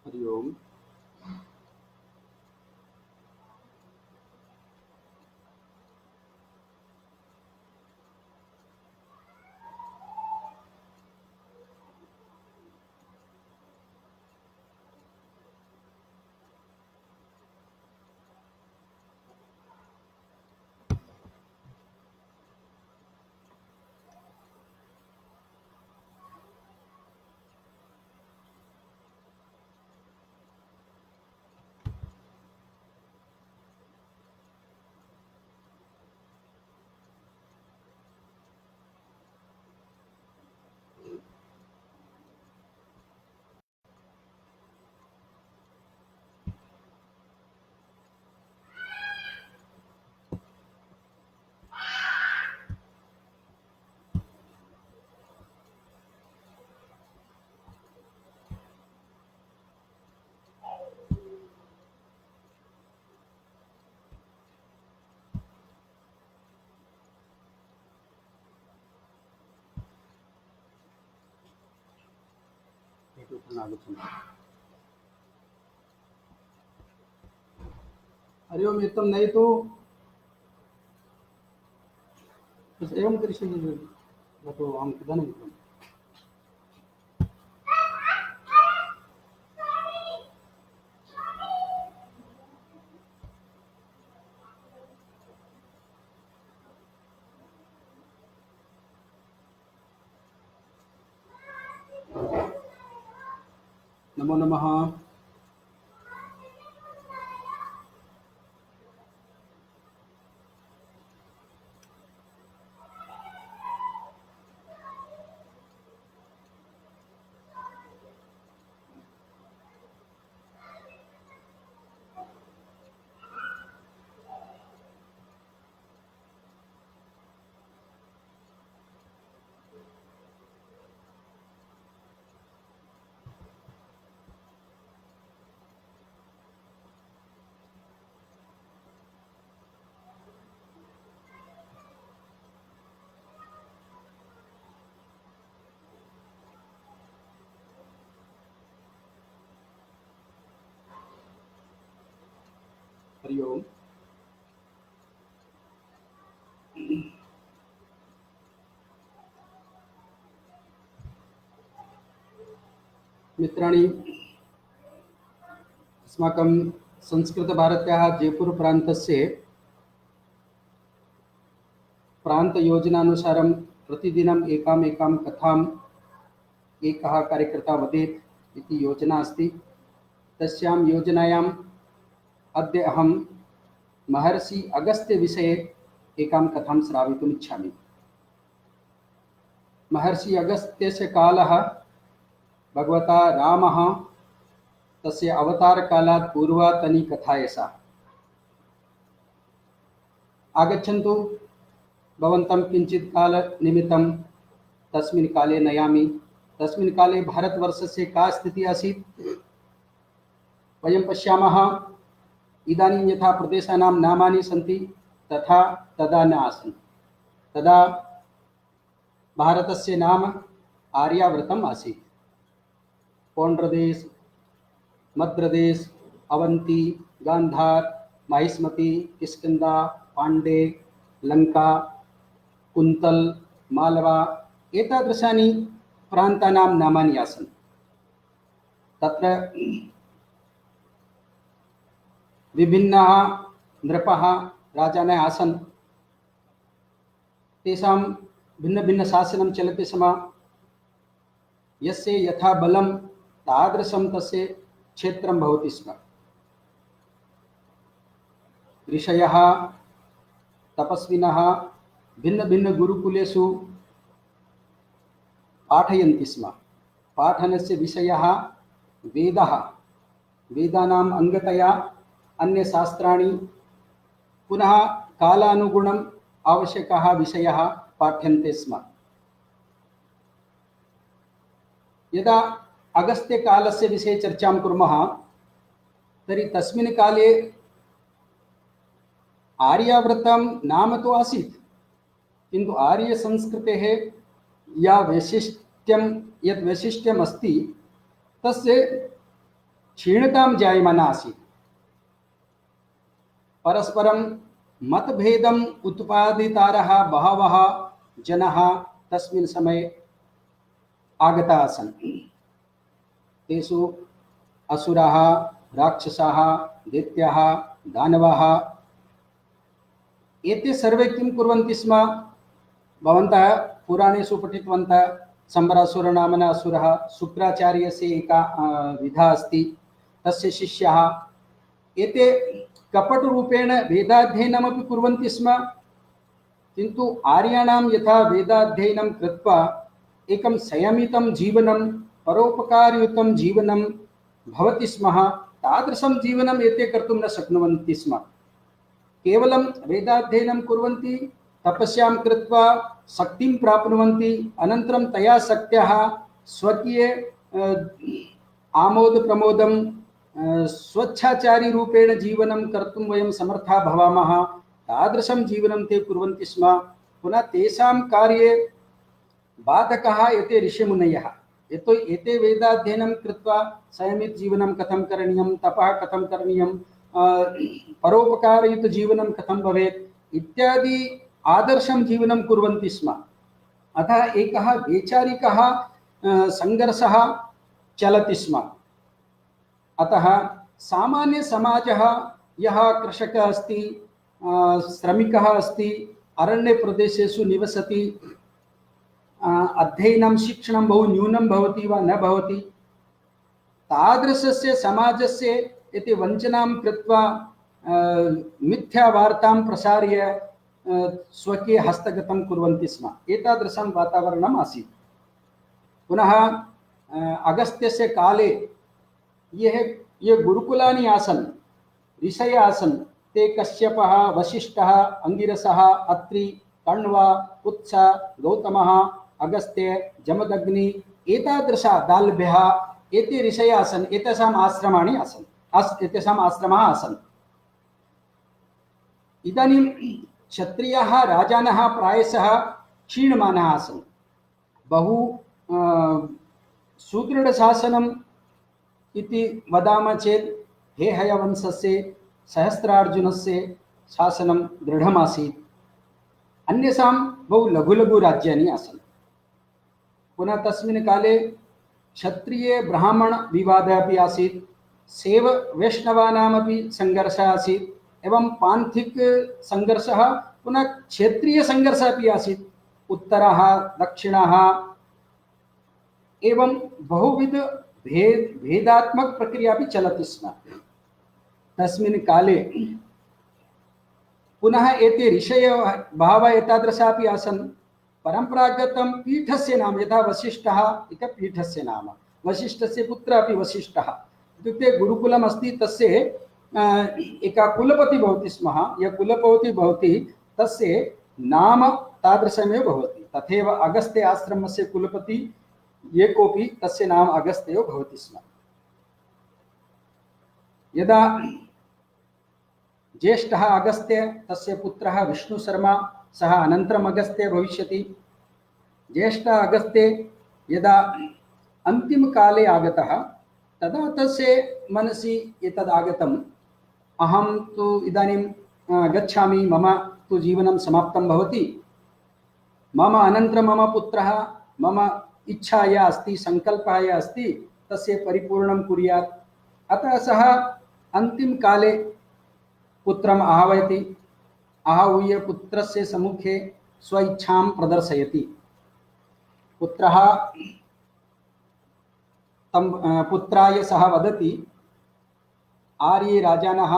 हरि ओम। हरि ओम एतम नहीं तो एवं करिष्ये तो हम किदन नमो नमः। हरि ओम। मित्राणि, अस्माकं संस्कृतभारत्याः जयपुर प्रान्तस्य प्रान्तयोजनानुसारं प्रतिदिनम् एकाम् एकां कथाम् एकः कार्यकर्ता वदेत् इति योजना अस्ति। तस्यां योजनायाम् अद्य अहं महर्षि अगस्त्य विषये एकां कथां श्रावयितुम् इच्छामि। महर्षि अगस्त्यस्य कालः भगवता रामः तस्य अवतारकालात् पूर्वतनी कथा एषा। आगच्छन्तु भवन्तं किञ्चित् कालनिमित्तं तस्मिन् काले नयामि। तस्मिन् काले भारतवर्षस्य का स्थितिः आसीत् वयं पश्यामः। इदानीं यथा प्रदेशानां नामानि सन्ति तथा तदा न आसन्। तदा भारतस्य नाम आर्यावर्तम् आसीत्। पौण्ड्रदेश, मद्रदेश, अवंती, गांधार, माहिष्मती, किष्किंधा, पांडे, लंका, कुंतल, मालवा एतादृशानि प्रान्तानां नामानि आसन्। तत्र विभिन्नाः नृपः राजानः आसन्। तेषां भिन्नभिन्नशासनं चलति स्म। यस्य यथा बलं तादृशं तस्य क्षेत्रं भवति स्म। ऋषयः तपस्विनः भिन्नभिन्नगुरुकुलेषु पाठयन्ति स्म। पाठनस्य विषयः वेदः। वेदानाम् अङ्गतया अन्यशास्त्राणि, पुनः कालानुगुणम् आवश्यकाः विषयाः पाठ्यन्ते स्म। यदा अगस्त्यकालस्य विषये चर्चां कुर्मः तर्हि तस्मिन् काले आर्यावर्तं नाम तो आसीत्, किन्तु आर्यसंस्कृतेः यत् वैशिष्ट्यम् अस्ति तस्य क्षीणतां जायमाना आसीत्। परस्परं मतभेदम् उत्पादितारः बहवः जनाः तस्मिन् समये आगताः आसन्। तेषु असुराः, राक्षसाः, दैत्याः, दानवाः, एते सर्वे किं कुर्वन्ति स्म? भवन्तः पुराणेषु पठितवन्तः। सम्बरासुर नामना असुरः, शुक्राचार्यस्य एका विधा अस्ति, तस्य शिष्यः। एते कपटरूपेण वेदाध्ययनमपि कुर्वन्ति स्म, किन्तु आर्याणां यथा वेदाध्ययनं कृत्वा एकं संयमितं जीवनं, परोपकारयुतं जीवनं भवति स्म, तादृशं जीवनम् एते कर्तुं न शक्नुवन्ति स्म। केवलं वेदाध्ययनं कुर्वन्ति, तपस्यां कृत्वा शक्तिं प्राप्नुवन्ति, अनन्तरं तया शक्त्याः स्वकीय आमोद प्रमोदं स्वच्छाचारी रूपेण जीवनं कर्तुं वयं समर्थाः भवामः, तादृशं जीवनं ते कुर्वन्ति स्म। पुनः तेषां कार्ये बाधकः एते ऋषिमुनयः। यतो एते वेदाध्ययनं कृत्वा संयमित जीवनं कथं करणीयं, तपः कथं करणीयं, परोपकारयुत जीवनं कथं भवेत् इत्यादि आदर्शं जीवनं कुर्वन्ति स्म। अतः एकः वैचारिकः संघर्षः चलति स्म। अतः सामान्य समाजः, यः कृषकः अस्ति, श्रमिकः अस्ति, अरण्य प्रदेशेषु निवसति, अध्ययनं शिक्षणं बहु न्यूनं भवति वा न भवति, तादृशस्य समाजस्य एते वञ्चनां कृत्वा मिथ्यावार्तां प्रसार्य स्वकीय हस्तगतं कुर्वन्ति स्म। एतादृशं वातावरणम् आसीत्। पुनः अगस्त्यस्य काले ये गुरुकुलानि आसन्, ऋषयः आसन्, ते कश्यपः, वसिष्ठः, अंगिरसः, अत्रि, कण्वा, पुत्स, गौतमः, अगस्त्य, जमदग्नि, एतादृशः दाल्भ्यः एते ऋषयः आसन्। एतेषाम् आश्रमाणि आसन्, एतेषाम् आश्रमाः आसन्। इदानीं क्षत्रियाः राजानः प्रायशः क्षीणमानाः आसन्। बहु सुदृढशासनम् इति वदामः चेत् हेहयवंशस्य, सहस्रार्जुनस्य शासनं दृढमासीत्। अन्येषां बहु लघु लघु राज्यानि आसन्। पुनः तस्मिन् काले क्षत्रिय ब्राह्मण विवादः अपि आसीत्, शैव वैष्णवानामपि संघर्षः आसीत्, एवं पान्थिक संघर्षः, पुनः क्षेत्रीय संघर्षः अपि आसीत्। उत्तरः, दक्षिणः, एवं बहुविध भेदात्मक प्रक्रिया अपि चलति स्म तस्मिन् काले। पुनः एते ऋषयः बहवः एतादृशाः अपि आसन्। परम्परागतं पीठस्य नाम, यथा वसिष्ठः इति पीठस्य नाम, वसिष्ठस्य पुत्रः अपि वसिष्ठः, इत्युक्ते गुरुकुलम् अस्ति, तस्य एका कुलपति भवति स्म। यः कुलपति भवति तस्य नाम तादृशमेव भवति। तथैव अगस्त्य आश्रमस्य कुलपति ये कोऽपि, तस्य नाम अगस्त्य भवति स्म। यदा ज्येष्ठः अगस्त्य, तस्य पुत्रः विष्णुशर्मा, सः अनन्तरम् अगस्त्य भविष्यति। ज्येष्ठः अगस्त्य यदा अन्तिमकाले आगतः, तदा तस्य मनसि एतद् आगतम्, अहं तु इदानीं गच्छामि, मम तु जीवनं समाप्तं भवति, मम अनन्तरं मम पुत्रः मम इच्छा या अस्ति, संकल्पः या अस्ति, तस्य परिपूर्णं कुर्यात्। अतः सः अन्तिमकाले पुत्रम् आह्वयति, आहूय पुत्रस्य सम्मुखे स्व इच्छां प्रदर्शयति। पुत्रः तं पुत्राय सः वदति, आर्ये राजानः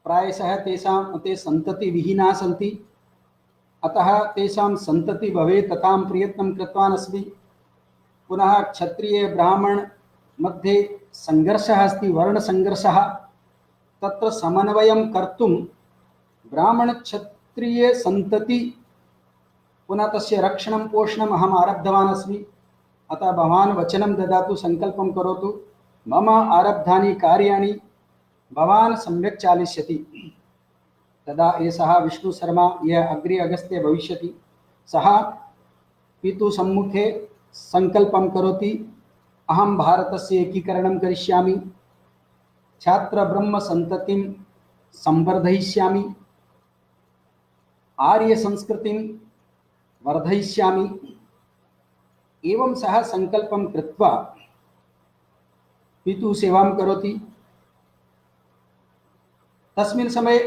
प्रायशः ते सन्ततिविहीनाः सन्ति, अतः तेषां सन्तति भवेत् तथां प्रयत्नं कृतवान् अस्मि। पुनः क्षत्रिय ब्राह्मण मध्ये संघर्षः अस्ति, वर्णसंघर्षः, तत्र समन्वयं कर्तुं ब्राह्मण क्षत्रिय सन्तति पुनः तस्य रक्षणं पोषणम् अहम् आरब्धवान् अस्मि। अतः भवान् वचनं ददातु, संकल्पं करोतु, मम आरब्धानि कार्याणि भवान् सम्यक् चालिष्यति। तदा एषः विष्णुशर्मा, यः अग्रे अगस्त्य भविष्यति, सः पितुः सम्मुखे संकल्पं करोति, अहं भारतस्य एकीकरणं करिष्यामि, छात्र ब्रह्म संततिं संवर्धयिष्यामि, आर्य संस्कृतिं वर्धयिष्यामि। एवं सः संकल्पं कृत्वा पितुः सेवां करोति। तस्मिन् समये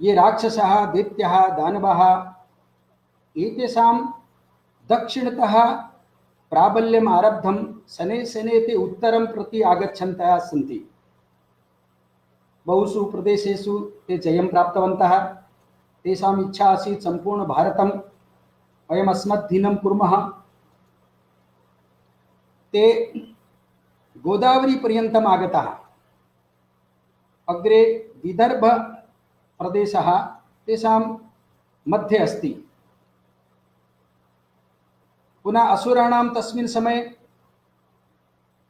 ये राक्षसः, दैत्याः, दानवाः एतेषां दक्षिणतः प्राबल्यम् आरब्धं, शनैः शनैः ते उत्तरं प्रति आगच्छन्तः सन्ति। बहुषु प्रदेशेषु ते जयं प्राप्तवन्तः। तेषाम् इच्छा आसीत् सम्पूर्णभारतं वयम् अस्मद्धीनं कुर्मः। ते गोदावरीपर्यन्तम् आगताः। अग्रे विदर्भप्रदेशः तेषां मध्ये अस्ति। पुनः असुराणां तस्मिन् समये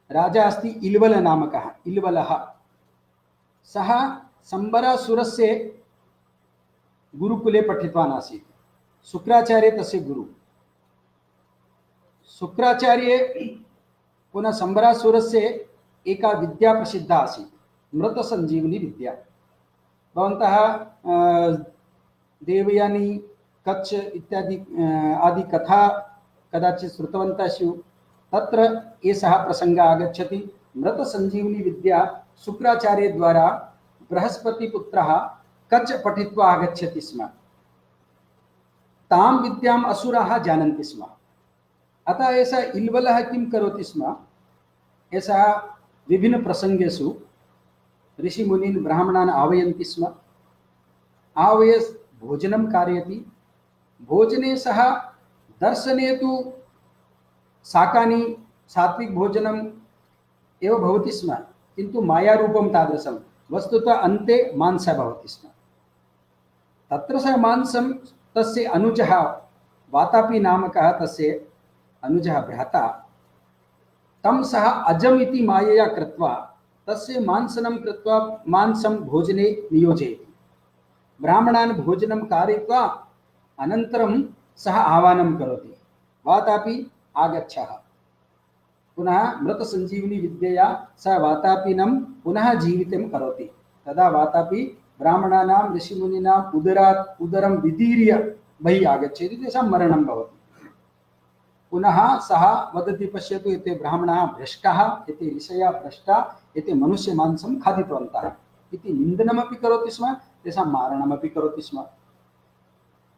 राजा अस्ति इल्वल नामकः, इल्वलः। सः सम्बरासुरस्य गुरुकुले पठितवान् आसीत्। शुक्राचार्य तस्य गुरु। शुक्राचार्ये पुनः सम्बरासुरस्य एका विद्या प्रसिद्धा आसीत्, मृतसञ्जीवनी विद्या। भवन्तः देवयानी, कच्छ इत्यादि आदि कथा कदाचित् श्रुतवन्तः स्युः। तत्र एषः प्रसङ्गः आगच्छति। मृतसञ्जीवनी विद्या शुक्राचार्य द्वारा बृहस्पतिपुत्रः कच्छ पठित्वा आगच्छति स्म। तां विद्याम् असुराः जानन्ति स्म। अतः एषः इल्वलः किं करोति स्म, एषः विभिन्नप्रसङ्गेषु ऋषिमुनीन् ब्राह्मणान् आह्वयन्ति स्म। आह्वय भोजनं कारयति। भोजने सः दर्शने तु शाकानि सात्विक भोजनम् एव भवति स्म, किन्तु मायारूपं तादृशं। वस्तुतः अन्ते मांसः भवति स्म। तत्र सः मांसं तस्य अनुजः वातापि नामकः, तस्य अनुजः भ्राता, तं सः अजम् इति मायया कृत्वा तस्य मांसनं कृत्वा मांसं भोजने नियोजयति। ब्राह्मणान् भोजनं कारयित्वा अनन्तरं सः आह्वानं करोति, वातापि आगच्छ। पुनः मृतसञ्जीवनी विद्यया सः वातापिनं पुनः जीवितं करोति। तदा वातापि ब्राह्मणानां ऋषिमुनीनाम् उदरं विदीर्य बहिः आगच्छति, तेषां मरणं भवति। पुनः सः वदति, पश्यतु एते ब्राह्मणाः भ्रष्टाः, एते ऋषयः भ्रष्टाः, एते मनुष्यमांसं खादितवन्तः इति निन्दनमपि करोति स्म, तेषां मारणमपि करोति स्म।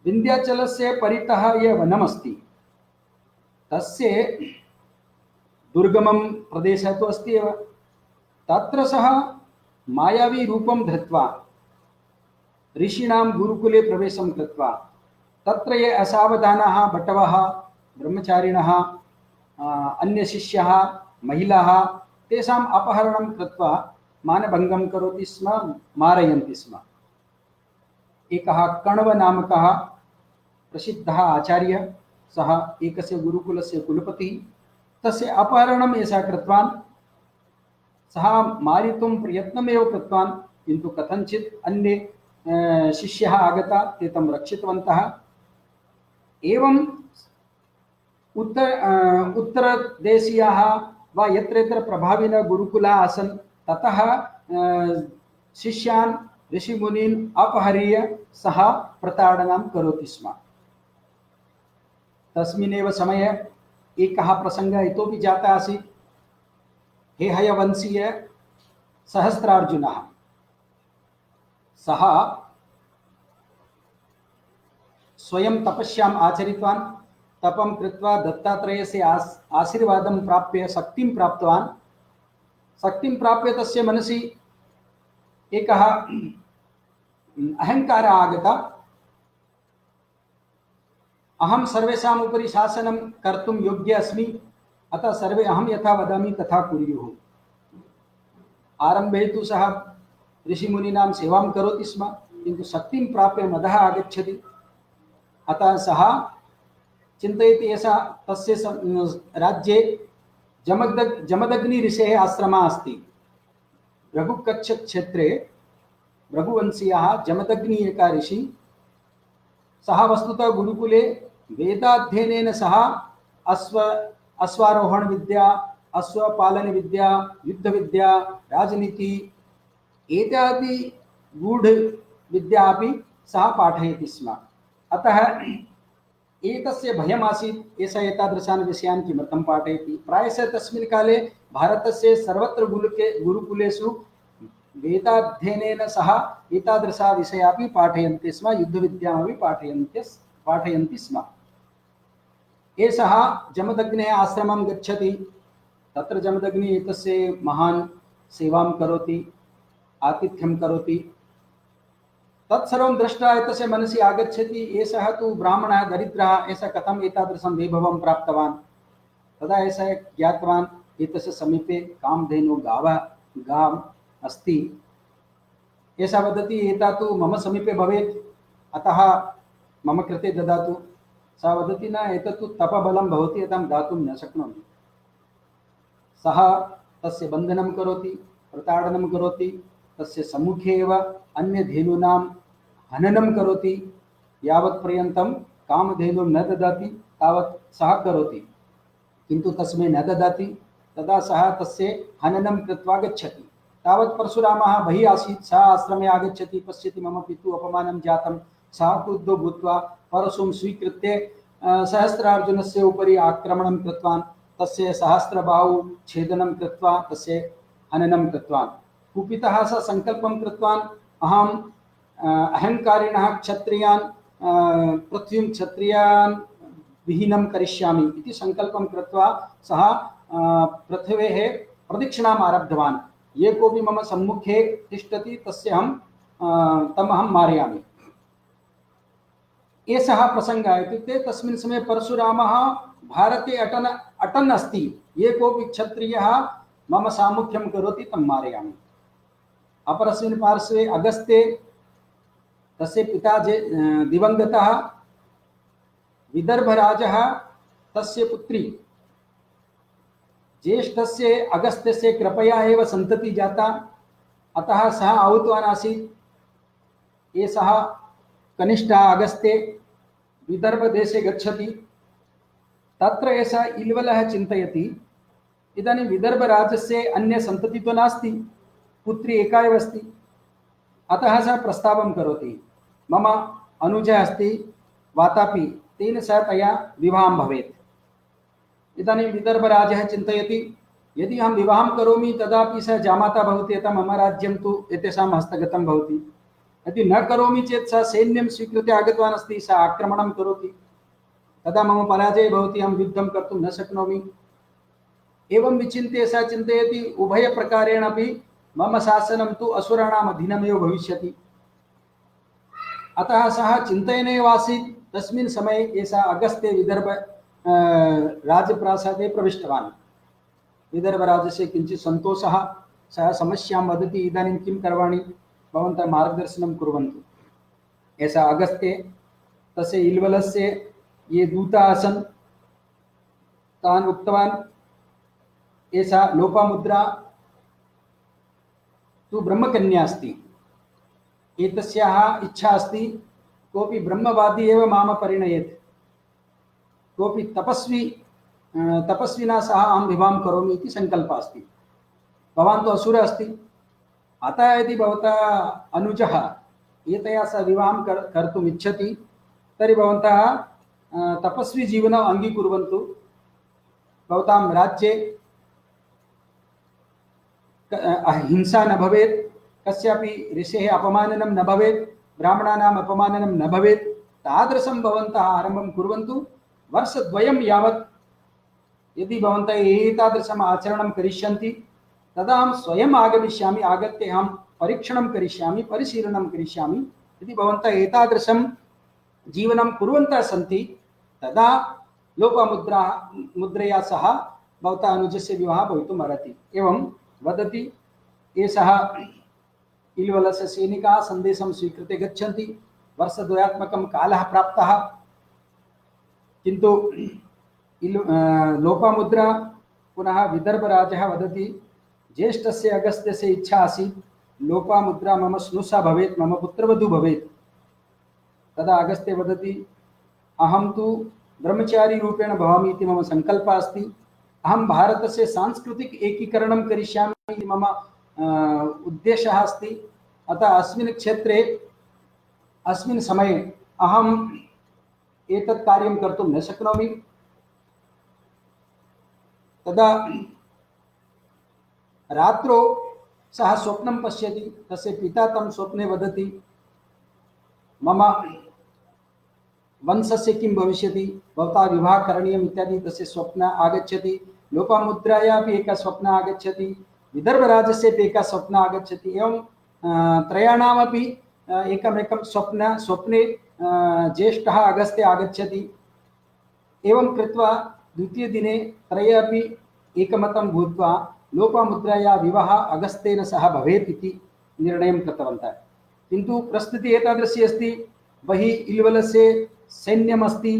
विन्ध्याचलस्य परितः ये वनमस्ति, तस्य दुर्गमं प्रदेशः तु अस्ति एव। तत्र सः मायावी रूपं धृत्वा ऋषीणां गुरुकुले प्रवेशं कृत्वा तत्र ये असावधानाः बटवः, ब्रह्मचारिणः, अन्यशिष्याः, महिलाः, तेषाम् अपहरणं कृत्वा मानभङ्गं करोति स्म, मारयन्ति स्म। एकः कण्व नामकः प्रसिद्धः आचार्यः, सः एकस्य गुरुकुलस्य कुलपतिः, तस्य अपहरणम् एषः कृतवान्। सः मारितुं प्रयत्नमेव कृतवान्, किन्तु कथञ्चित् अन्ये शिष्याः आगता, ते तं रक्षितवन्तः। एवं उत्तरदेशीयाः वा यत्र यत्र प्रभाविनः गुरुकुलाः आसन्, ततः शिष्यान् ऋषिमुनीन् अपहर्य सः प्रताडनं करोति स्म। तस्मिन्नेव समये एकः प्रसङ्गः इतोपि जातः आसीत्। हेहयवंशीय सहस्त्रार्जुनः, सः स्वयं तपस्याम् आचरितवान्। तपं कृत्वा दत्तात्रेयस्य आशीर्वादं प्राप्य शक्तिं प्राप्तवान्। शक्तिं प्राप्य तस्य मनसि एकः अहङ्कारः आगतः। अहं सर्वेषाम् उपरि शासनं कर्तुं योग्यः अस्मि, अतः सर्वे अहं यथा वदामि तथा कुर्युः। आरम्भे तु सः ऋषिमुनीनां सेवां करोति स्म, किन्तु शक्तिं प्राप्य मदः आगच्छति। अतः सः चिन्तयति, एषः तस्य राज्ये जमदग्नि ऋषेः आश्रमः अस्ति। रघुकच्छ क्षेत्रे रघुवंशीयः जमदग्नि एकः ऋषि, सः वस्तुतः गुरुकुले वेदाध्ययनेन सह अश्वारोहण विद्या, अश्वपालनविद्या, युद्धविद्या, राजनीति एतादि गूढविद्या अपि सः पाठयति स्म। अतः एतस्य भयमासीत् एषः एतादृशान् विषयान् किमर्थं पाठयति। प्रायशः तस्मिन् काले भारतस्य सर्वत्र गुरुकुलेषु वेदाध्ययनेन सह एतादृशा विषयाः अपि पाठयन्ति स्म, युद्धविद्यामपि पाठयन्ति स्म। एषः जमदग्नेः आश्रमं गच्छति, तत्र जमदग्निः एतस्य महान् सेवां करोति, आतिथ्यं करोति। तत्सर्वं दृष्ट्वा एतस्य मनसि आगच्छति, एषः तु ब्राह्मणः दरिद्रः, एषः कथम् एतादृशं वैभवं प्राप्तवान्। तदा एषः ज्ञातवान् एतस्य समीपे कामधेनु गाम् अस्ति। एषः वदति एता तु मम समीपे भवेत्, अतः मम कृते ददातु। सः वदति न, एतत् तु तपबलं भवति, अहं दातुं न शक्नोमि। सः तस्य बन्धनं करोति, प्रताडनं करोति, तस्य सम्मुखे एव अन्यधेनूनां हननं करोति। यावत्पर्यन्तं कामधेनुं न ददाति तावत् सः करोति, किन्तु तस्मै न ददाति। तदा सः तस्य हननं कृत्वा गच्छति। तावत् परशुरामः बहिः आसीत्, सः आश्रमे आगच्छति, पश्यति मम पितुः अपमानं जातं। सः क्रुद्धो भूत्वा परशुं स्वीकृत्य सहस्रार्जुनस्य उपरि आक्रमणं कृतवान्, तस्य सहस्रबाहु छेदनं कृत्वा तस्य हननं कृतवान्। कुपितः सः सङ्कल्पं कृतवान्, अहम् अहङ्कारिणः क्षत्रियान् पृथ्वीं क्षत्रियान् विहीनं करिष्यामि इति सङ्कल्पं कृत्वा सः पृथिवेः प्रदक्षिणाम् आरब्धवान्। ये कोऽपि मम सम्मुखे तिष्ठति तस्य तमहं मारयामि। एषः प्रसङ्गः इत्युक्ते तस्मिन् समये परशुरामः भारते अटन् अस्ति। ये कोऽपि क्षत्रियः मम सामुख्यं करोति तं मारयामि। अपरस्मिन् पार्श्वे अगस्त्ये तस्य पिता दिवङ्गतः विदर्भराजः, तस्य पुत्री ज्येष्ठस्य अगस्त्यस्य कृपया एव सन्ततिः जाता। अतः सः आहूतवान् आसीत्। एषः कनिष्ठः अगस्त्ये विदर्भदेशे गच्छति। तत्र एषः इल्वलः चिन्तयति, इदानीं विदर्भराजस्य अन्य सन्ततिः तु नास्ति, पुत्री एका एव अस्ति। अतः सः प्रस्तावं करोति, मम अनुजः अस्ति वातापि, तेन सह तया विवाहं भवेत्। इदानीं विदर्भराजः चिन्तयति, यदि अहं विवाहं करोमि तदापि सः जामाता भवति, अतः मम राज्यं तु एतेषां हस्तगतं भवति। यदि न करोमि चेत् सः सैन्यं स्वीकृत्य आगतवान् अस्ति, सः आक्रमणं करोति, तदा मम पराजयः भवति, अहं युद्धं कर्तुं न शक्नोमि। एवं विचिन्त्य सः चिन्तयति, उभयप्रकारेण अपि मम शासनं तु असुराणाम् अधीनमेव भविष्यति। अतः सः चिन्तयनेव आसीत्। तस्मिन् समये एषः अगस्त्ये विदर्भ राजप्रासादे प्रविष्टवान्। विदर्भराजस्य किञ्चित् सन्तोषः, सः समस्यां वदति, इदानीं किं करवाणि, भवन्तः मार्गदर्शनं कुर्वन्तु। एषः अगस्त्ये तस्य इल्वलस्य ये दूताः आसन् तान् उक्तवान्, एषा लोपामुद्रा तु ब्रह्मकन्या अस्ति, एतस्याः इच्छा अस्ति कोऽपि ब्रह्मवादी एव मां परिणयेत्, कोऽपि तपस्विना सह अहं विवाहं करोमि इति सङ्कल्पः अस्ति। भवान् तु असुरः अस्ति, अतः यदि भवतः अनुजः एतया सह विवाहं कर्तुम् इच्छति तर्हि भवन्तः तपस्वी जीवनम् अङ्गीकुर्वन्तु। भवतां राज्ये हिंसा न भवेत्, कस्यापि ऋषेः अपमाननं न भवेत्, ब्राह्मणानाम् अपमाननं न भवेत्, तादृशं भवन्तः आरम्भं कुर्वन्तु। वर्षद्वयं यावत् यदि भवन्तः एतादृशम् आचरणं करिष्यन्ति तदा अहं स्वयम् आगमिष्यामि, आगत्य अहं परीक्षणं करिष्यामि, परिशीलनं करिष्यामि। यदि भवन्तः एतादृशं जीवनं कुर्वन्तः सन्ति तदा लोपामुद्रया सह भवतः अनुजस्य विवाहः भवितुम् अर्हति। एवं वदति। एषः इल्वलस्य सैनिकाः सन्देशं स्वीकृत्य गच्छन्ति। वर्षद्वयात्मकं कालः प्राप्तः, किन्तु लोपामुद्रा पुनः विदर्भराजः वदति, ज्येष्ठस्य अगस्त्यस्य इच्छा आसीत् लोपामुद्रा मम स्नुषा भवेत्, मम पुत्रवधू भवेत्। तदा अगस्त्य वदति, अहं तु ब्रह्मचारी रूपेण भवामि इति मम सङ्कल्पः अस्ति, अहं भारतस्य सांस्कृतिक एकीकरणं करिष्यामि इति मम उद्देशः अस्ति। अतः अस्मिन् क्षेत्रे अस्मिन् समये अहम् एतत् कार्यं कर्तुं न शक्नोमि। तदा रात्रौ सः स्वप्नं पश्यति। तस्य पिता तं स्वप्ने वदति, मम वंशस्य किं भविष्यति, भवता विवाहः करणीयम् इत्यादि तस्य स्वप्न आगच्छति। लोपामुद्रायाः अपि एकः स्वप्नः आगच्छति, विदर्भराजस्य अपि एकः स्वप्नः आगच्छति। एवं त्रयाणामपि एकमेकं स्वप्ने ज्येष्ठः अगस्त्य आगच्छति। एवं कृत्वा द्वितीयदिने त्रये अपि एकमतं भूत्वा लोपामुद्रायाः विवाहः अगस्त्येन सह भवेत् इति निर्णयं कृतवन्तः। किन्तु परिस्थितिः एतादृशी अस्ति, बहिः इल्वलस्य सैन्यमस्ति,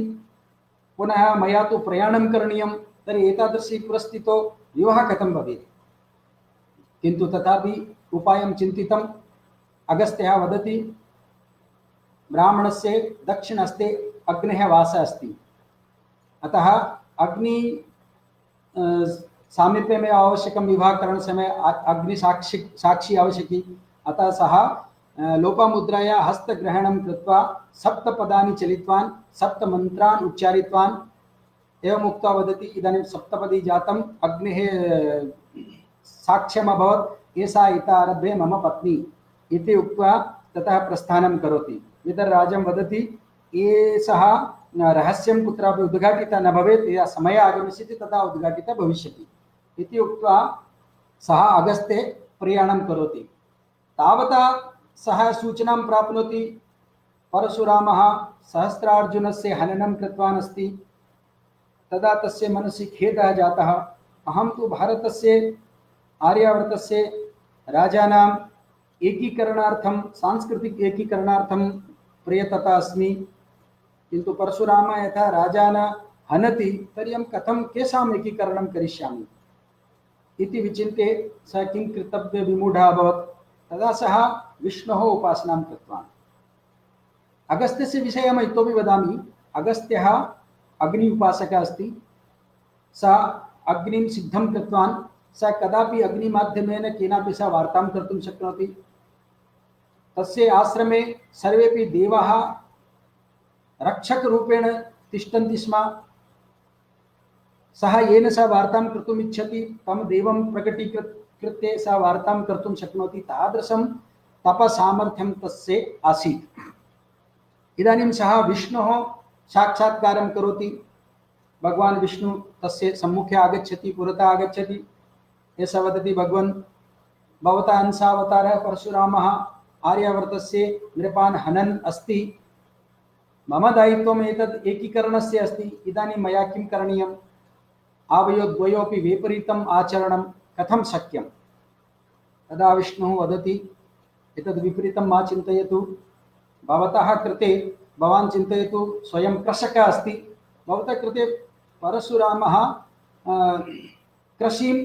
पुनः मया तु प्रयाणं करणीयं। तर्हि एतादृशी परिस्थितौ विवाहः कथं भवेत्? किन्तु तथापि उपायं चिन्तितम्। अगस्त्यः वदति, ब्राह्मणस्य दक्षिणहस्ते अग्नेः वासः अस्ति, अतः अग्नि सामीप्य में आवश्यकं विवाहकरण समय अग्नि साक्षी आवश्यकी। अतः सः लोपामुद्राया हस्तग्रहणं कृत्वा सप्तपदानि चलितवान्, सप्तमन्त्रान् उच्चारितवान्। एवम् उक्त्वा वदति, इदानीं सप्तपदी जातम्, अग्नेः साक्ष्यम् अभवत्, एषा इतः आरभ्य मम पत्नी इति उक्त्वा ततः प्रस्थानं करोति। विदर्भराजं वदति, एषः रहस्यं कुत्रापि उद्घाटितः न भवेत्, यदा समयः आगमिष्यति तदा उद्घाटितः भविष्यति इति उक्त्वा सः अगस्त्ये प्रयाणं करोति। तावता सः सूचनां प्राप्नोति, परशुरामः सहस्रार्जुनस्य हननं कृतवान् अस्ति। तदा तस्य मनसि खेदः जातः। अहं तु भारतस्य आर्यावर्तस्य राजानाम् एकीकरणार्थं, सांस्कृतिक एकीकरणार्थं प्रयतता अस्मि, किन्तु परशुरामः यथा राजान हनति, तर्हि अहं कथं केषाम् एकीकरणं करिष्यामि इति विचिन्त्य सः किं कर्तव्य विमूढः अभवत्। तदा सः विष्णोः उपासनां कृतवान्। अगस्त्यस्य विषये अहम् इतोपि वदामि। अगस्त्यः अग्नि उपासकः अस्ति। सः अग्निं सिद्धं कृतवान्। सः कदापि अग्निमाध्यमेन केनापि सह वार्तां कर्तुं शक्नोति। तस्य आश्रमे सर्वेपि देवाः रक्षकरूपेण तिष्ठन्ति स्म। सः येन सह वार्तां कर्तुम् इच्छति तं देवं प्रकटीकृत्य सः वार्तां कर्तुं शक्नोति। तादृशं तपसामर्थ्यं तस्य आसीत्। इदानीं सः विष्णोः साक्षात्कारं करोति। भगवान् विष्णु तस्य सम्मुखे आगच्छति, पुरतः आगच्छति। एषः वदति, भगवन् भवतः अंशावतारः परशुरामः आर्यावर्तस्य नृपान् हनन् अस्ति। मम दायित्वम् एतद् एकीकरणस्य अस्ति। इदानीं मया किं करणीयम्? आवयोर्द्वयोपि विपरीतम् आचरणं कथं शक्यं? तदा विष्णुः वदति, एतद् विपरीतं मा चिन्तयतु। भवतः कृते भवान् चिन्तयतु, स्वयं कृषकः अस्ति। भवतः कृते परशुरामः कृषिं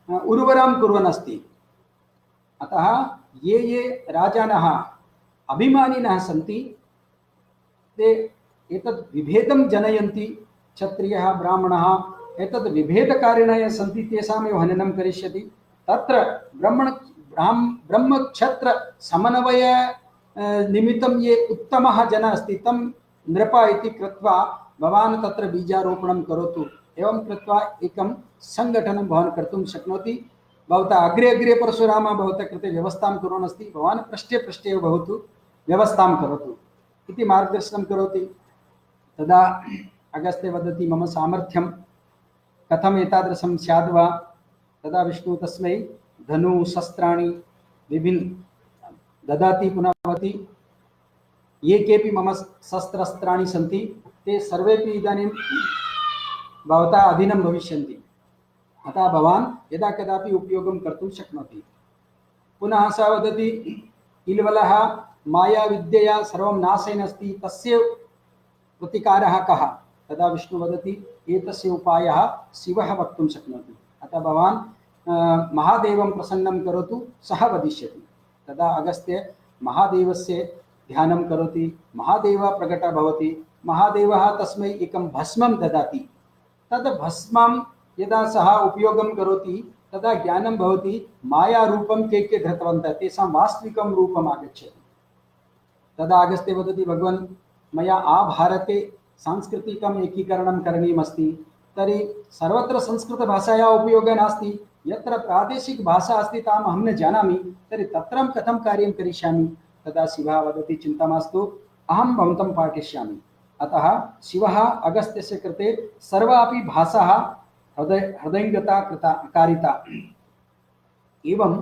उर्वरां कुर्वन् अस्ति। अतः ये ये राजानः अभिमानिनः सन्ति, ते एतद् विभेदं जनयन्ति। क्षत्रियः ब्राह्मणः एतद् विभेदकारिणः सन्ति, तेषामेव हननं करिष्यति। तत्र ब्रह्मक्षत्र समन्वय निमित्तं ये उत्तमः जनः अस्ति, तं नृप इति कृत्वा भवान् तत्र बीजारोपणं करोतु। एवं कृत्वा एकं सङ्घटनं भवान् कर्तुं शक्नोति। भवतः अग्रे अग्रे परशुरामः भवतः कृते व्यवस्थां कुर्वन् अस्ति, भवान् पृष्ठे पृष्ठे एव भवतु, व्यवस्थां करोतु इति मार्गदर्शनं करोति। तदा अगस्त्य वदति, मम सामर्थ्यं कथम् एतादृशं स्याद्वा? तदा विष्णुः तस्मै धनु शस्त्राणि विभिन्न ददाति। पुनः वदति, ये केपि मम शस्त्रास्त्राणि सन्ति, ते सर्वेपि इदानीं भवतः अधीनं भविष्यन्ति। अतः भवान् यदा कदापि उपयोगं कर्तुं शक्नोति। पुनः सः वदति, इल्वलः मायाविद्यया सर्वं नाशयन् अस्ति, तस्य प्रतिकारः कः? तदा विष्णु वदति, एतस्य उपायः शिवः वक्तुं शक्नोति। अतः भवान् महादेवं प्रसन्नं करोतु, सः वदिष्यति। तदा अगस्त्य महादेवस्य ध्यानं करोति। महादेवः प्रकटः भवति। महादेवः तस्मै एकं भस्मं ददाति। तद् भस्मं यदा सः उपयोगं करोति तदा ज्ञानं भवति मायारूपं के के धृतवन्तः तेषां वास्तविकं रूपम् आगच्छति। तदा अगस्त्य वदति भगवन् मया आभारते सांस्कृतिकम् एकीकरणं करणीयमस्ति, तर्हि सर्वत्र संस्कृतभाषायाः उपयोगः नास्ति, यत्र प्रादेशिकभाषा अस्ति ताम् अहं न जानामि, तर्हि तत्र कथं कार्यं करिष्यामि। तदा शिवः वदति चिन्ता मास्तु, अहं भवन्तं पाठयिष्यामि। अतः शिवः अगस्त्यस्य कृते सर्वापि भाषाः हृदयङ्गता कारिता। एवं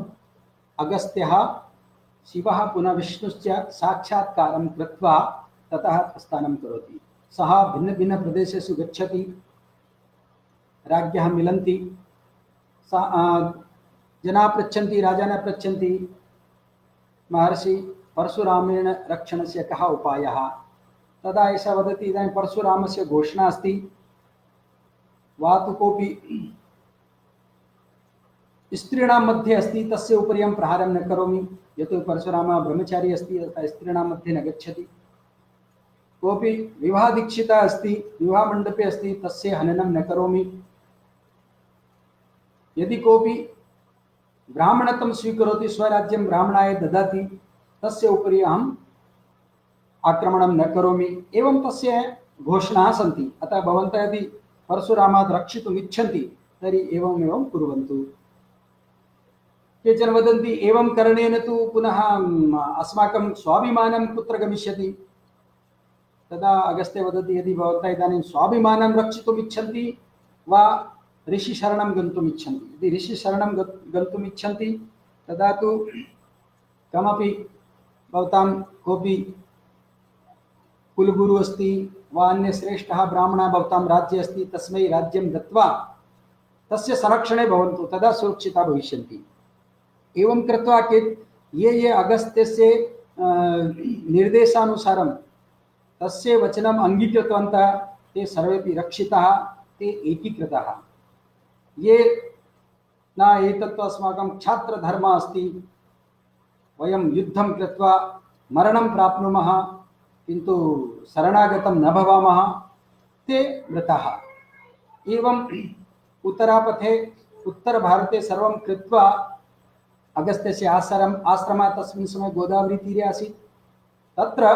अगस्त्यः शिवः पुनः विष्णुश्च साक्षात्कारं कृत्वा ततः प्रस्थानं करोति। सः भिन्नभिन्नप्रदेशेषु गच्छति, राज्ञः मिलन्ति, जनाः पृच्छन्ति, राजानः पृच्छन्ति महर्षि परशुरामेण रक्षणस्य कः उपायः। तदा एषः वदति इदानीं परशुरामस्य घोषणा अस्ति, वातुकोऽपि स्त्रीणां मध्ये अस्ति तस्य उपरि अहं प्रहारं न करोमि, यतो परशुरामः ब्रह्मचारी अस्ति, अतः स्त्रीणां मध्ये न गच्छति। कोऽपि विवाहदीक्षितः अस्ति, विवाहमण्डपे अस्ति, तस्य हननं न करोमि। यदि कोऽपि ब्राह्मणत्वं स्वीकरोति, स्वराज्यं ब्राह्मणाय ददाति, तस्य उपरि अहम् आक्रमणं न करोमि। एवं तस्य घोषणाः सन्ति। अतः भवन्तः यदि परशुरामात् रक्षितुम् इच्छन्ति तर्हि एवमेवं कुर्वन्तु। केचन वदन्ति एवं करणेन तु पुनः अस्माकं स्वाभिमानं कुत्र गमिष्यति। तदा अगस्त्य वदति यदि भवन्तः इदानीं स्वाभिमानं रक्षितुम् इच्छन्ति वा ऋषिशरणं गन्तुम् इच्छन्ति, यदि ऋषिशरणं गन्तुम् इच्छन्ति तदा तु कमपि भवतां कोऽपि कुलगुरु अस्ति वा अन्यश्रेष्ठः ब्राह्मणः भवतां राज्ये अस्ति, तस्मै राज्यं दत्वा तस्य संरक्षणे भवन्तु, तदा सुरक्षिता भविष्यन्ति। एवं कृत्वा ये अगस्त्यस्य निर्देशानुसारं तस्य वचनम् अङ्गीकृतवन्तः ते सर्वेपि रक्षिताः, ते एकीकृताः। ये न एतत्तु अस्माकं क्षात्रधर्मः अस्ति, वयं युद्धं कृत्वा मरणं प्राप्नुमः किन्तु शरणागतं न भवामः, ते मृताः। एवं उत्तरापथे उत्तरभारते सर्वं कृत्वा अगस्त्यस्य आश्रमः तस्मिन् समये गोदावरीतीरे आसीत्। तत्र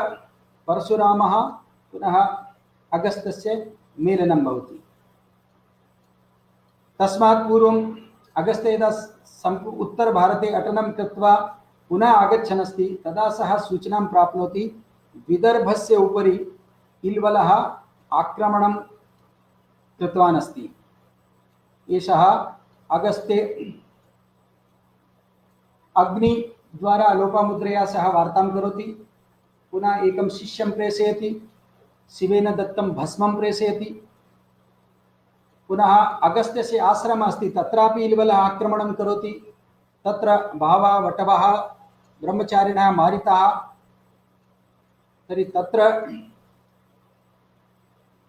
परशुरामः पुनः अगस्त्यस्य मेलनं भवति। तस्मात् पूर्वम् अगस्त्य यदा उत्तरभारते अटनं कृत्वा पुनः आगच्छन् अस्ति, तदा सः सूचनां प्राप्नोति विदर्भस्य उपरि इल्वलः आक्रमणं कृतवान् अस्ति। एषः अगस्त्य अग्निद्वारा लोपामुद्रया सह वार्तां करोति, पुनः एकं शिष्यं प्रेषयति, शिवेन दत्तं भस्मं प्रेषयति। पुनः अगस्त्यस्य आश्रमः अस्ति, तत्रापि इल्वलः आक्रमणं करोति। तत्र बहवः वटवः ब्रह्मचारिणः मारिताः। तर्हि तत्र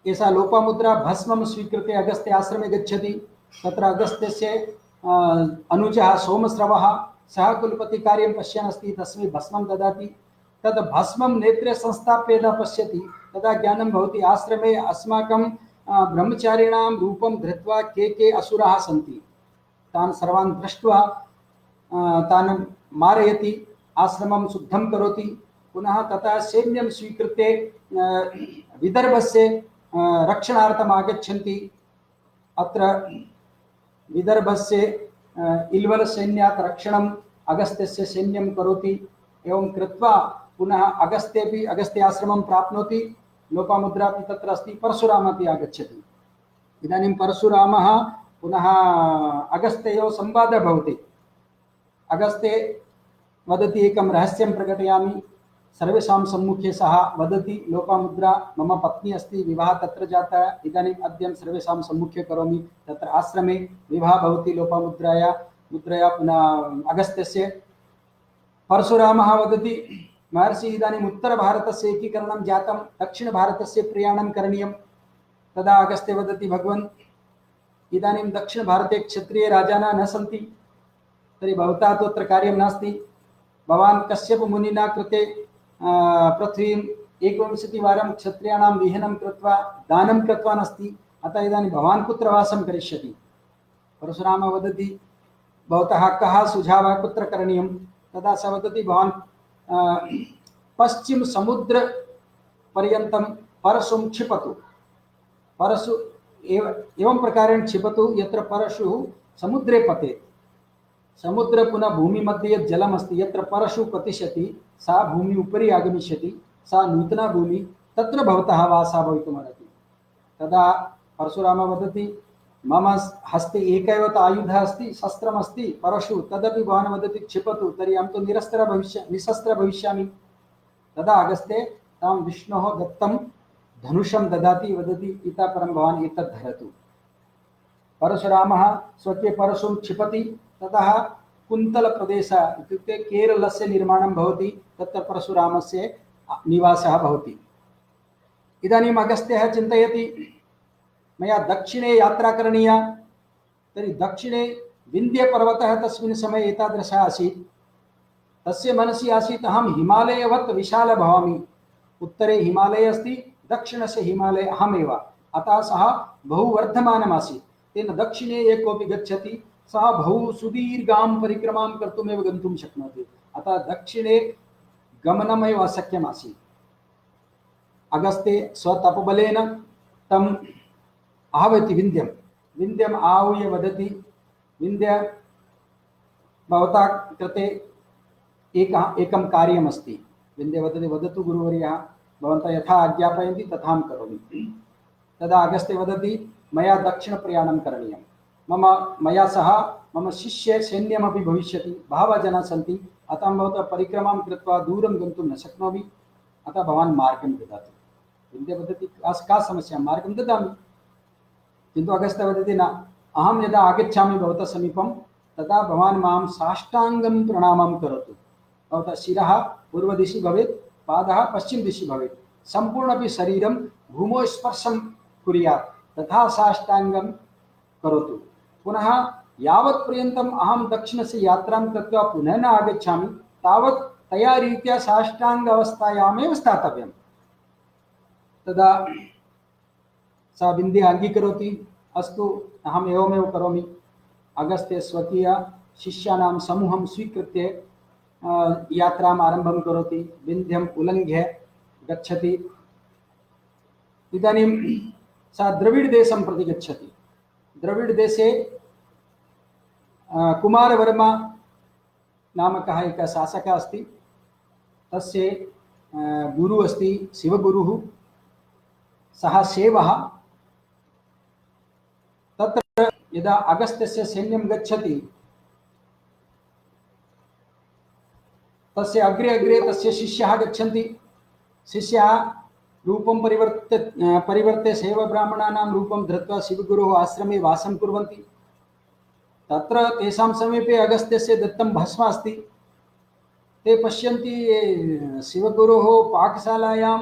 एषा लोपामुद्रा भस्मं स्वीकृत्य अगस्त्य आश्रमे गच्छति। तत्र अगस्त्यस्य अनुजः सोमश्रवः सः कुलपतिकार्यं पश्यन् अस्ति, तस्मै भस्मं ददाति। तद् भस्मं नेत्रे संस्थाप्य यदा पश्यति तदा ज्ञानं भवति आश्रमे अस्माकं ब्रह्मचारिणां रूपं धृत्वा के असुराः सन्ति। तान् सर्वान् दृष्ट्वा तान् मारयति, आश्रमं शुद्धं करोति। पुनः ततः सैन्यं स्वीकृत्य विदर्भस्य रक्षणार्थम् आगच्छन्ति। अत्र विदर्भस्य इल्वलसैन्यात् रक्षणम् अगस्त्यस्य सैन्यं करोति। एवं कृत्वा पुनः अगस्त्येपि अगस्त्य आश्रमं प्राप्नोति, लोपामुद्रा अपि तत्र अस्ति, परशुरामः अपि आगच्छति। इदानीं परशुरामः पुनः अगस्त्ययोः संवादः भवति। अगस्त्य वदति एकं रहस्यं प्रकटयामि, सर्वेषां सम्मुखे सः वदति लोपामुद्रा मम पत्नी अस्ति, विवाहः तत्र जातः, इदानीम् अद्य सर्वेषां सम्मुखे करोमि। तत्र आश्रमे विवाहः भवति लोपामुद्राया मुद्रया पुनः अगस्त्यस्य। परशुरामः वदति महर्षि इदानीम् उत्तरभारतस्य एकीकरणं जातं, दक्षिणभारतस्य प्रयाणं करणीयं। तदा अगस्त्य वदति भगवन् इदानीं दक्षिणभारते क्षत्रियराजानः न सन्ति, तर्हि भवता तु अत्र कार्यं नास्ति। भवान् कश्यपमुनिना कृते पृथ्वीं 21 वारं क्षत्रियाणां विहनं कृत्वा दानं कृतवान् अस्ति, अतः इदानीं भवान् कुत्र वासं करिष्यति। परशुरामः वदति भवतः कः सुझावः कुत्र करणीयं? तदा सः वदति भवान् पश्चिम समुद्र पर्यन्तं परशुं क्षिपतु। परशु एवं प्रकारेण क्षिपतु यत्र परशुः समुद्रे पतेत्। समुद्र पुनः भूमि मध्ये यत् जलम् अस्ति यत्र परशुः पतिष्यति सा भूमि उपरि आगमिष्यति, सा नूतना भूमि, तत्र भवतः वासः भवितुमर्हति। तदा परशुरामः वदति मम हस्ते एक एव आयुधः अस्ति, शस्त्रमस्ति परशु, तदपि भवान् वदति क्षिपतु, तर्हि अहं तु निशस्त्र भविष्यामि। तदा अगस्त्य तां विष्णोः दत्तं धनुषं ददाति, वदति इतः परं भवान् एतत् धरतु। परशुरामः स्वकीय परशुं क्षिपति, ततः कुन्तलप्रदेशः इत्युक्ते केरलस्य निर्माणं भवति, तत्र परशुरामस्य निवासः भवति। इदानीम् अगस्त्यः चिन्तयति मया दक्षिणे यात्रा करणीया, तर्हि दक्षिणे विन्ध्यपर्वतः तस्मिन् समये एतादृशः आसीत्। तस्य मनसि आसीत् अहं हिमालयवत् विशाल भवामि, उत्तरे हिमालय अस्ति, दक्षिणस्य हिमालय अहमेव, अतः सः बहु वर्धमानम् आसीत्। तेन दक्षिणे ये कोऽपि गच्छति सः बहु सुदीर्घां परिक्रमां कर्तुमेव गन्तुं शक्नोति, अतः दक्षिणे गमनमेव अशक्यम् आसीत्। अगस्त्य स्वतपबलेन तम् आहवति विन्ध्यं। विन्ध्यम् आहूय वदति विन्ध्य भवतः कृते एकं कार्यमस्ति। विन्ध्य वदति वदतु गुरुवर्यः, भवन्तः यथा आज्ञापयन्ति तथा अहं करोमि। तदा अगस्त्य वदति मया दक्षिणप्रयाणं करणीयं, मया सह मम शिष्य सैन्यमपि भविष्यति, बहवः जनाः सन्ति, अतः भवतः परिक्रमां कृत्वा दूरं गन्तुं न शक्नोमि, अतः भवान् मार्गं ददातु। विन्ध्य वदति का समस्या, मार्गं ददामि। किन्तु अगस्त्य वदति न, अहं यदा आगच्छामि भवतः समीपं तदा भवान् मां साष्टाङ्गं प्रणामं करोतु। भवतः शिरः पूर्वदिशि भवेत्, पादः पश्चिमदिशि भवेत्, सम्पूर्णपि शरीरं भूमौ स्पर्शं कुर्यात्, तथा साष्टाङ्गं करोतु। पुनः यावत् पर्यन्तम् अहं दक्षिणस्य यात्रां कृत्वा पुनः न आगच्छामि तावत् तया रीत्या साष्टाङ्ग अवस्थायामेव स्थातव्यम्। तदा सा विन्ध्य अङ्गीकरोति, अस्तु अहम् एवमेव करोमि। अगस्त्य स्वकीय शिष्याणां समूहं स्वीकृत्य यात्राम् आरम्भं करोति, विन्ध्यम् उल्लङ्घ्य गच्छति। इदानीं सा द्रविडदेशं प्रति गच्छति। द्रविडदेशे कुमारवर्मा नामकः एकः शासकः अस्ति, तस्य गुरुः अस्ति शिवगुरुः, सः सेवः। तत्र यदा अगस्त्यस्य सैन्यं गच्छति तस्य अग्रे अग्रे तस्य शिष्याः गच्छन्ति। शिष्याः रूपं परिवर्त्य सेवब्राह्मणानां रूपं धृत्वा शिवगुरोः आश्रमे वासं कुर्वन्ति। तत्र तेषां समीपे अगस्त्यस्य दत्तं भस्म अस्ति। ते पश्यन्ति शिवगुरोः पाकशालायां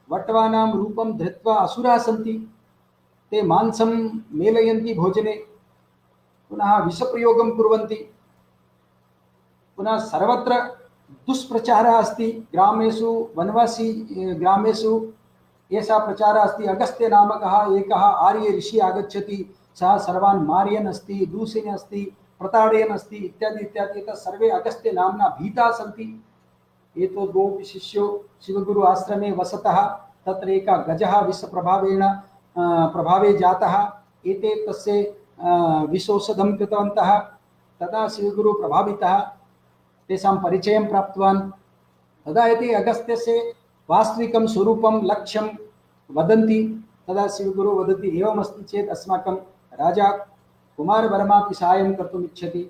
वट्वानां रूपं धृत्वा असुराः सन्ति, ते मांसं मेलयन्ति भोजने, पुनः विषप्रयोगं कुर्वन्ति, पुनः सर्वत्र दुष्प्रचारः अस्ति। ग्रामेषु वनवासी ग्रामेषु एषा प्रचारः अस्ति, अगस्त्य नामकः एकः आर्य ऋषि आगच्छति, सः सर्वान् मारयन् अस्ति, दूषयन् अस्ति, प्रताडयन् अस्ति इत्यादि इत्यादि। सर्वे अगस्त्य नाम्ना भीताः सन्ति। एतो द्वौ शिष्यौ शिवगुरु आश्रमे वसतः तत्र एकः गजः विषप्रभावेण प्रभावे जातः। एते तस्य विषौषधं कृतवन्तः। तदा शिवगुरु प्रभावितः, तेषां परिचयं प्राप्तवान्। तदा एते अगस्त्यस्य वास्तविकं स्वरूपं लक्ष्यं वदन्ति। तदा शिवगुरु वदति एवमस्ति चेत् अस्माकं राजा कुमारवर्मापि साहाय्यं कर्तुम् इच्छति।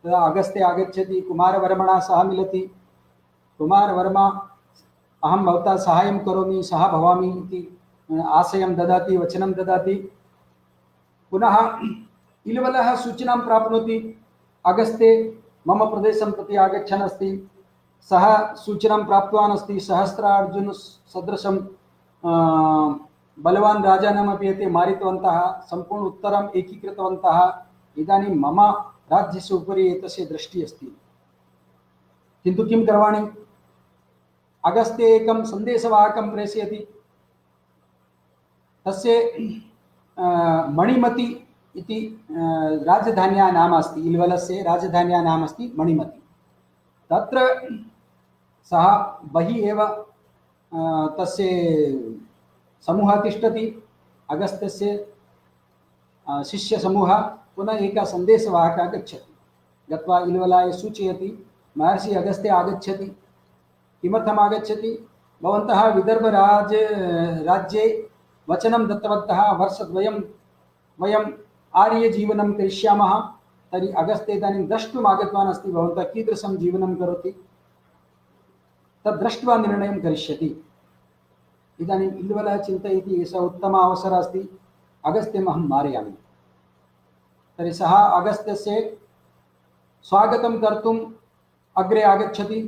तदा अगस्त्य आगच्छति, कुमारवर्मणा सह मिलति। कुमारवर्मा अहं भवतः साहाय्यं करोमि, सह भवामि इति आशयं ददाति, वचनं ददाति। पुनः इलवलः सूचनां प्राप्नोति, अगस्त्य मम प्रदेशं प्रति आगच्छन् अस्ति, सः सूचनां प्राप्तवान् अस्ति, सहस्रार्जुन सदृशं बलवान् राजानमपि एते मारितवन्तः, सम्पूर्ण उत्तरम् एकीकृतवन्तः। इदानीं मम राज्यस्य उपरि एतस्य दृष्टिः अस्ति, किन्तु किं करवाणि? अगस्त्य एकं सन्देशवाहकं प्रेषयति। तस्य मणिमति इति राजधान्याः नाम अस्ति। इल्वलस्य राजधान्याः नाम अस्ति मणिमति। तत्र सः बहिः एव तस्य समूहः तिष्ठति, अगस्त्यस्य शिष्यसमूहः। पुनः एकः सन्देशवाहकः गच्छति, गत्वा इल्वलाय सूचयति महर्षि अगस्त्य आगच्छति। किमर्थम् आगच्छति? भवन्तः राज्ये वचनं दत्तवन्तः वर्षद्वयं वयम् आर्यजीवनं करिष्यामः। तर्हि अगस्त्य इदानीं द्रष्टुम् आगतवान् अस्ति, भवन्तः कीदृशं जीवनं करोति तद् दृष्ट्वा निर्णयं करिष्यति। इदानीम् इल्वलः चिन्तयति एषः उत्तमः अवसरः अस्ति, अगस्त्यम् अहं मारयामि। तर्हि सः अगस्त्यस्य स्वागतं कर्तुम् अग्रे आगच्छति।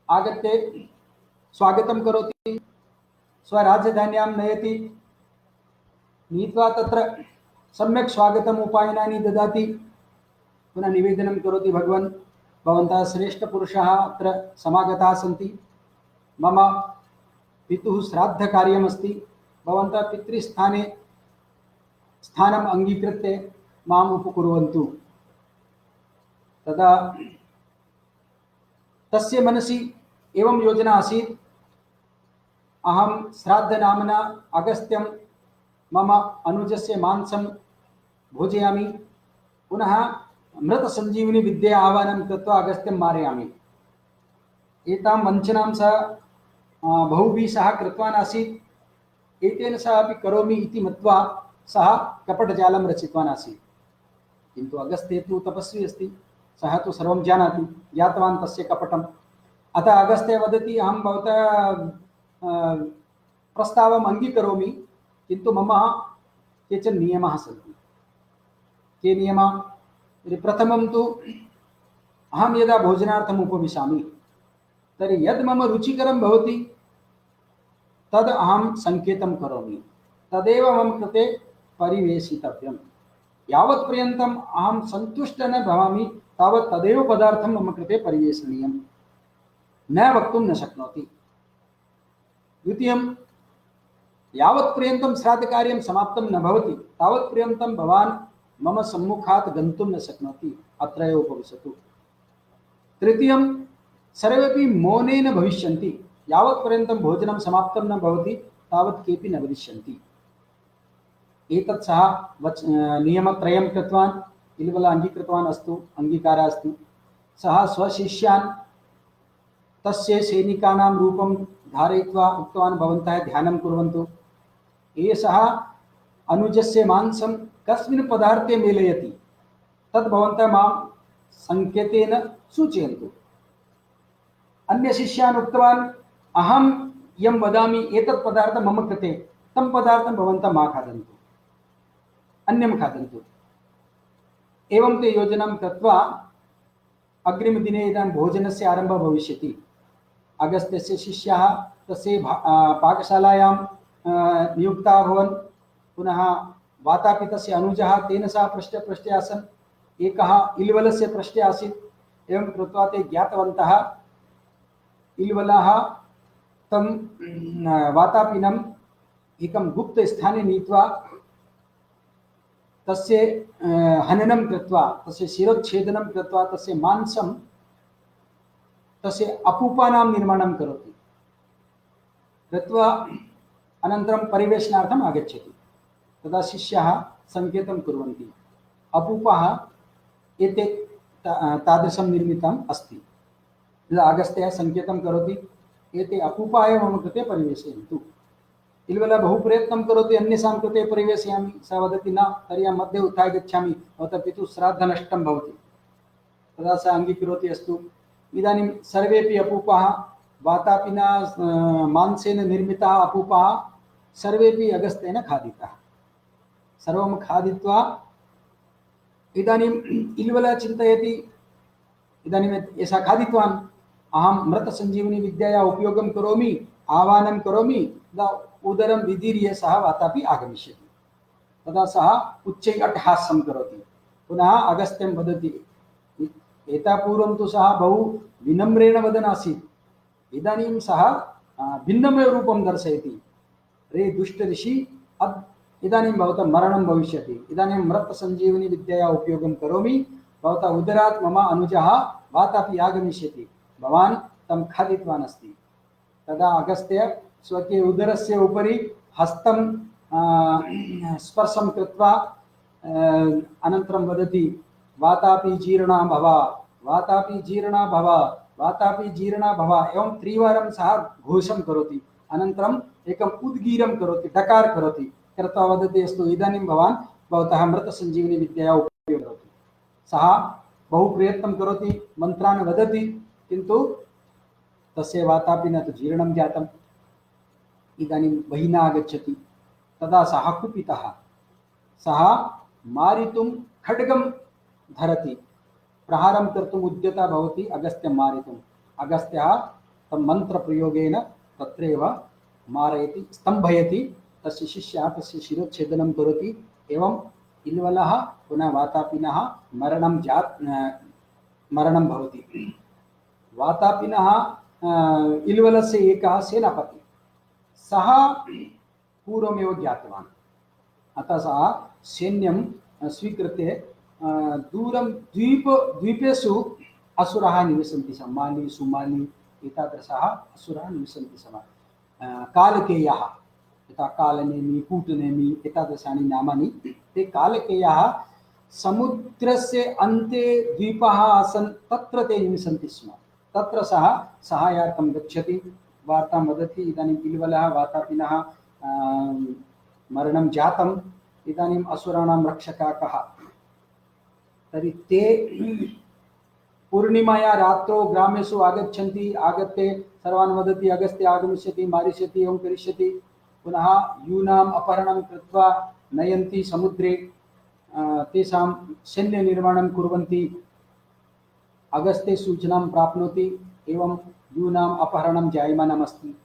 आगत्य स्वागतं करोति, स्वराजधान्यां नयति, नीत्वा तत्र सम्यक् स्वागतम् उपायनानि ददाति। पुनः निवेदनं करोति, भगवन् भवन्तः श्रेष्ठपुरुषाः अत्र समागताः सन्ति, मम पितुः श्राद्धकार्यमस्ति, भवन्तः पितृस्थाने स्थानम् अङ्गीकृत्य माम् उपकुर्वन्तु। तदा तस्य मनसि एवं योजना आसीत्, अहं श्राद्धनाम्ना अगस्त्यं मम अनुजस्य मांसं भोजयामि, पुनः मृतसञ्जीवनी विद्या आह्वानं कृत्वा अगस्त्यं मारयामि। एतां वञ्चनां सः बहुभिः सह कृतवान् आसीत्। एतेन सह अपि करोमि इति मत्वा सः कपटजालं रचितवान् आसीत्। किन्तु अगस्त्य तु तपस्वी अस्ति, सः तु सर्वं जानाति, ज्ञातवान् तस्य कपटम्। अतः अगस्त्य वदति, अहं भवतः प्रस्तावम् अङ्गीकरोमि, किन्तु मम केचन नियमाः सन्ति। के नियमाः? प्रथमं तु अहं यदा भोजनार्थम् उपविशामि तर्हि यद् मम रुचिकरं भवति तद् अहं सङ्केतं करोमि, तदेव मम कृते परिवेशितव्यम्। यावत् पर्यन्तम् अहं सन्तुष्टः न भवामि तावत् तदेव पदार्थं मम कृते परिवेशनीयं, न वक्तुं न शक्नोति। द्वितीयं, यावत् पर्यन्तं श्राद्धकार्यं समाप्तं न भवति तावत् पर्यन्तं भवान् मम सम्मुखात् गन्तुं न शक्नोति, अत्र एव उपविशतु। तृतीयं, सर्वेपि मौनेन भविष्यन्ति, यावत् पर्यन्तं भोजनं समाप्तं न भवति तावत् केऽपि न वदिष्यन्ति। एतत् सः नियमत्रयं कृतवान्। इल्वलः अङ्गीकृतवान्, अस्तु अङ्गीकारः अस्ति। सः स्वशिष्यान् तस्य सैनिकानां रूपं धारयित्वा उक्तवान्, भवन्तः ध्यानं कुर्वन्तु, एषः अनुजस्य मांसं कस्मिन् पदार्थे मेलयति तद् भवन्तः मां सङ्केतेन सूचयन्तु। अन्यशिष्यान् उक्तवान्, अहं यं वदामि एतत् पदार्थं मम कृते, तं पदार्थं भवन्तः मा खादन्तु, अन्यं खादन्तु। एवं ते योजनां कृत्वा अग्रिमदिने इदानीं भोजनस्य आरम्भः भविष्यति। अगस्त्यस्य शिष्याः तस्य पाकशालायां नियुक्ताः अभवन्। पुनः वातापितस्य अनुजः तेन सह पृष्ठे आसन्, एकः इल्वलस्य पृष्ठे आसीत्। एवं कृत्वा ते ज्ञातवन्तः इल्वलः तं वातापिनम् एकं गुप्तस्थाने नीत्वा तस्य हननं कृत्वा, तस्य शिरोच्छेदनं कृत्वा तस्य मांसं, तस्य अपूपानां निर्माणं करोति। कृत्वा अनन्तरं परिवेशनार्थम् आगच्छति। तदा शिष्याः सङ्केतं कुर्वन्ति, अपूपः एते तादृशं निर्मितम् अस्ति। यदा अगस्त्यः सङ्केतं करोति, एते अपूपा एव मम कृते परिवेशयन्तु। इल्वलः बहु प्रयत्नं करोति, अन्येषां कृते परिवेशयामि, सः वदति न, तर्हि अहं मध्ये उत्थाय गच्छामि, भवतः पितुः श्राद्धनष्टं भवति। तदा सः अङ्गीकरोति, अस्तु। इदानीं सर्वेपि अपूपाः, वातापिना मांसेन निर्मिताः अपूपाः सर्वेपि अगस्त्येन खादिताः। सर्वं खादित्वा इदानीम् इल्वलः चिन्तयति, इदानीम् एषः खादितवान्, अहं मृतसञ्जीवनी विद्यायाः उपयोगं करोमि, आह्वानं करोमि, तदा उदरं विदीर्य सः वातापि आगमिष्यति। तदा सः उच्चैः अट्टहासं करोति, पुनः अगस्त्यं वदति। एतः पूर्वं तु सः बहु विनम्रेण वदन् आसीत्, इदानीं सः भिन्नमेव रूपं दर्शयति। रे दुष्ट ऋषि, इदानीं भवतः मरणं भविष्यति, इदानीं मृत्सञ्जीवनी विद्यया उपयोगं करोमि, भवतः उदरात् मम अनुजः वातापि आगमिष्यति, भवान् तं खादितवान् अस्ति। तदा अगस्त्य स्वकीय उदरस्य उपरि हस्तं स्पर्शं कृत्वा अनन्तरं वदति, वातापि जीर्णा भव, वातापि जीर्णा भव, वातापि जीर्णा भव, एवं त्रिवारं सः घोषं करोति। अनन्तरम् एकम् उद्गीरं करोति, डकार करोति, कृत्वा वदति, अस्तु इदानीं भवान् भवतः मृतसञ्जीवनी विद्यया उपयोगं करोतु। सः बहु प्रयत्नं करोति, मन्त्रान् वदति, किन्तु तस्य वातापि न तु जीर्णं जातम्। इदानीं बहिः न आगच्छति। तदा सः कुपितः, सः मारितुं खड्गं धरति, प्रहारं कर्तुम् उद्यतः भवति अगस्त्यं मारितुम्। अगस्त्यः तं मन्त्रप्रयोगेन तत्रैव मारयति, स्तम्भयति, तस्य शिष्यः तस्य शिरोच्छेदनं करोति। एवम् इल्वलः पुनः वातापिनः मरणं भवति। वातापिनः इल्वलस्य एकः सेनापति, सः पूर्वमेव ज्ञातवान्। अतः सः सैन्यं स्वीकृत्य दूरं द्वीपेषु असुराः निवसन्ति स्म, माली सुमाली एतादृशाः असुराः निवसन्ति स्म। कालकेयाः, यथा कालनेमि कूटनेमि एतादृशानि नामानि, ते कालकेयाः समुद्रस्य अन्ते द्वीपाः आसन्, तत्र ते निवसन्ति स्म। तत्र सः सहायार्थं गच्छति, वार्तां वदति, इदानीम् इल्वलः वातापिनः मरणं जातम्, इदानीम् असुराणां रक्षकः कः? तर्हि ते पूर्णिमाया रात्रौ ग्रामेषु आगच्छन्ति, आगत्य सर्वान् वदति, अगस्त्य आगमिष्यति, मारिष्यति, एवं करिष्यति। पुनः यूनाम् अपहरणं कृत्वा नयन्ति समुद्रे, तेषां सैन्यनिर्माणं कुर्वन्ति। अगस्त्य सूचनां प्राप्नोति, एवं यूनाम् अपहरणं जायमानमस्ति।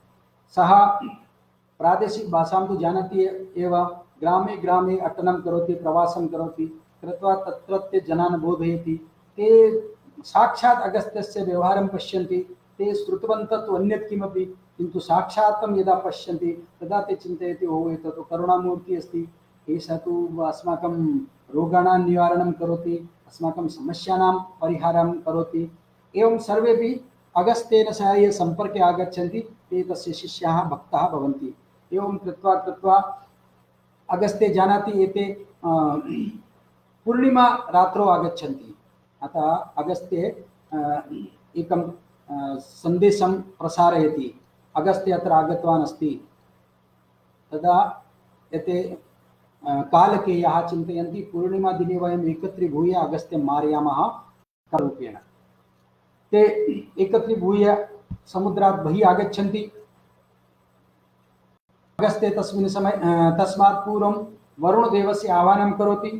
सः प्रादेशिकभाषां तु जानाति एव, ग्रामे ग्रामे अटनं करोति, प्रवासं करोति, कृत्वा तत्रत्य जनान् बोधयति। ते साक्षात् अगस्त्यस्य व्यवहारं पश्यन्ति, ते श्रुतवन्तः तु अन्यत् किमपि, किन्तु साक्षात् यदा पश्यन्ति तदा ते चिन्तयति, ओ एतत् तु करुणामूर्तिः अस्ति, एषः तु अस्माकं रोगाणां निवारणं करोति, अस्माकं समस्यानां परिहारं करोति। एवं सर्वेपि अगस्त्येन सह ये सम्पर्के आगच्छन्ति ते तस्य शिष्याः भक्ताः भवन्ति। एवं कृत्वा कृत्वा अगस्त्य जानाति एते पूर्णिमा रात्रौ आगच्छन्ति। अतः अगस्त्य एकं सन्देशं प्रसारयति, अगस्त्य अत्र आगतवान् अस्ति। तदा एते कालकेयाः चिन्तयन्ति, पूर्णिमादिने वयम् एकत्रीभूय अगस्त्यं मारयामः रूपेण। ते एकत्रीभूय समुद्रात् बहिः आगच्छन्ति। अगस्त्य तस्मात् पूर्वं वरुणदेवस्य आह्वानं करोति,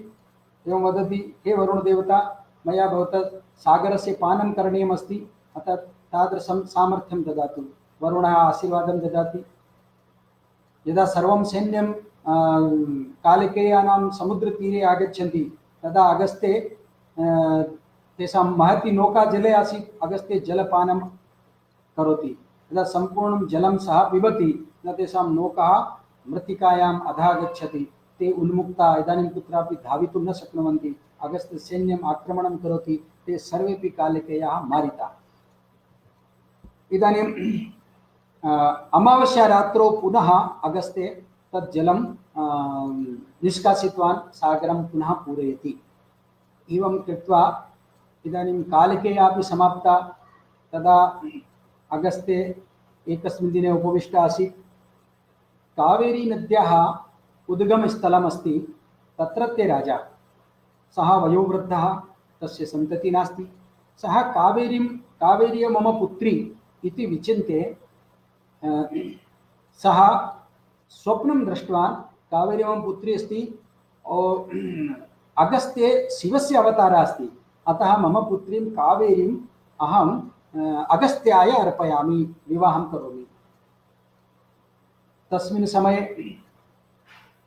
एवं वदति, हे वरुणदेवता, मया भवतः सागरस्य पानं करणीयमस्ति, अतः तादृशं सामर्थ्यं ददातु। वरुणः आशीर्वादं ददाति। यदा सर्वं सैन्यं कालकेयानां समुद्रतीरे आगच्छन्ति, तदा अगस्त्य तेषां महती नौका जले आसीत्, अगस्त्य जलपानं करोति। यदा सम्पूर्णं जलं सः पिबति, न तेषां नौका मृत्तिकायाम् अधः गच्छति, ते उन्मुक्ता, इदानीं कुत्रापि धावितुं न शक्नुवन्ति। अगस्त्य सैन्यम् आक्रमणं करोति, ते सर्वेपि कालकेयाः मारिताः। इदानीं अमावास्या रात्रौ पुनः अगस्त्य तत् जलं निष्कासितवान्, सागरं पुनः पूरयति। एवं कृत्वा इदानीं कालकेया अपि समाप्ता। तदा अगस्त्य एकस्मिन् दिने उपविष्ट आसीत्। कावेरी नद्याः उद्गमस्थलमस्ति, तत्रत्य राजा, सः वयोवृद्धः, तस्य सन्ततिः नास्ति। सः कावेरी मम पुत्री इति विचिन्त्य सः स्वप्नं दृष्टवान्, कावेरी मम पुत्री अस्ति, अगस्त्य शिवस्य अवतारः अस्ति, अतः मम पुत्रीं कावेरीम् अहम् अगस्त्याय अर्पयामि, विवाहं करोमि। तस्मिन् समये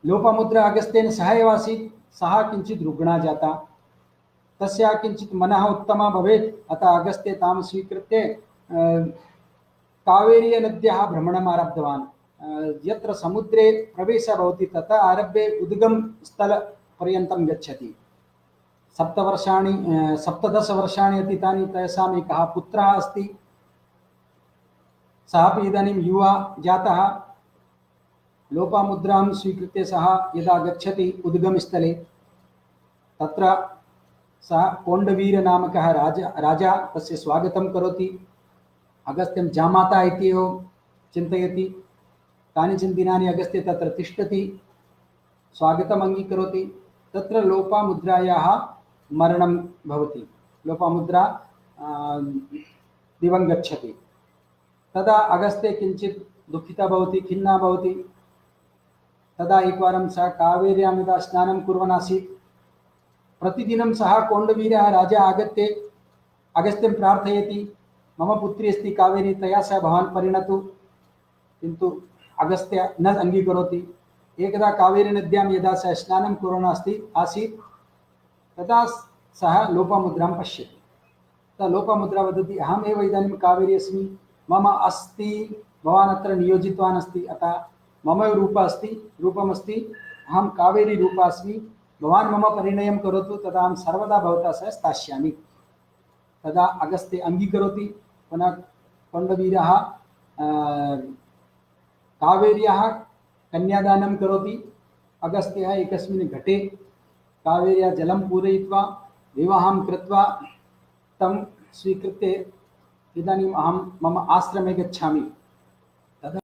लोपामुद्रा अगस्त्येन सह एव आसीत्। सः किञ्चित् रुग्णा जाता, तस्याः किञ्चित् मनः उत्तमा भवेत्, अतः अगस्त्य तां स्वीकृत्य कावेरीनद्याः भ्रमणम् आरब्धवान्। यत्र समुद्रे प्रवेशः भवति ततः आरभ्य उद्गमस्थलपर्यन्तं गच्छति। 17 वर्षाणि अतीतानि, तेषाम् एकः पुत्रः अस्ति, सः अपि इदानीं युवा जातः। लोपामुद्रां स्वीकृत्य सः यदा गच्छति उद्गमस्थले, तत्र सः कोण्डवीरनामकः राजा तस्य स्वागतं करोति। अगस्त्यं जामाता इति एव चिन्तयति। कानिचन दिनानि अगस्त्य तत्र तिष्ठति, स्वागतम् अङ्गीकरोति। तत्र लोपामुद्रायाः मरणं भवति, लोपामुद्रा दिवं गच्छति। तदा अगस्त्य किञ्चित् दुःखिता भवति, खिन्ना भवति। तदा एकवारं सः कावेर्यां यदा स्नानं कुर्वन् आसीत्, प्रतिदिनं सः कोण्डवीरः राजा आगत्य अगस्त्यं प्रार्थयति, मम पुत्री अस्ति कावेरी, तया सह भवान् परिणतु, किन्तु अगस्त्य न अङ्गीकरोति। एकदा कावेरीनद्यां यदा सः स्नानं कुर्वन् आसीत्, तदा सः लोपामुद्रां पश्यति। तदा लोपामुद्रा वदति, अहमेव इदानीं कावेरी अस्मि, मम अस्ति, भवान् अत्र नियोजितवान् अस्ति, अतः मम रूपमस्ति, अहं कावेरी रूपा अस्मि, भवान् मम परिणयं करोतु, तदा अहं सर्वदा भवता सह स्थास्यामि। तदा अगस्त्य अङ्गीकरोति। पुनः कोण्डवीरः कावेर्याः कन्यादानं करोति। अगस्त्यः एकस्मिन् घटे कावेर्याः जलं पूरयित्वा विवाहं कृत्वा तं स्वीकृत्य इदानीम् अहं मम आश्रमे गच्छामि